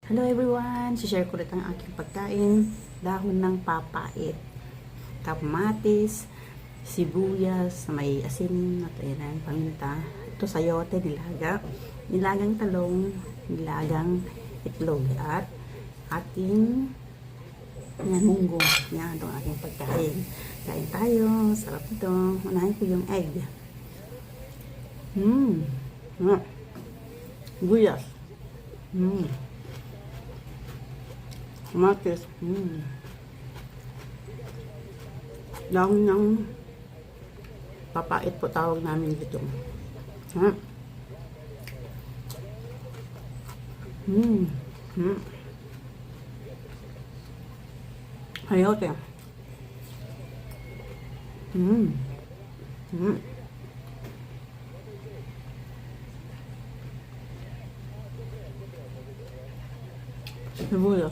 Hello everyone! Share ko ulit ang aking pagkain. Dahon ng papait, kamatis, sibuyas na may asin at ayan, paminta. Ito sayote, nilagang talong, nilagang itlog at ating munggo. Yan itong aking pagkain. Kain tayo. Sarap ito. Unahin ko yung egg. Buyas. Kamatis. Dahon ng papait po tawag namin dito. Hayote. Sibuyas.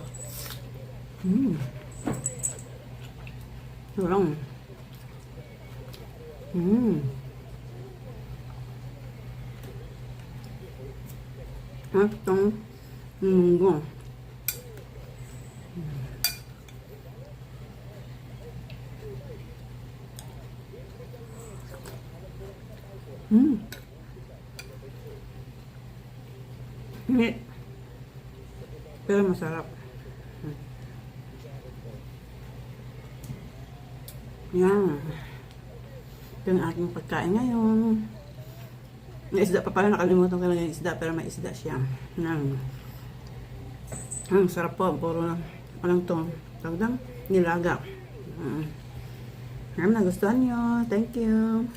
Sarang. At itong munggo. Hindi. Pero masarap. Yan. Ito yung aking pagkain ngayon. May isda pa pala, nakalimutan ko lang yung isda, pero may isda siya. Yan. Ang sarap po. Puro lang. Walang to. Tagdang nilaga. Yan, nagustuhan nyo. Thank you.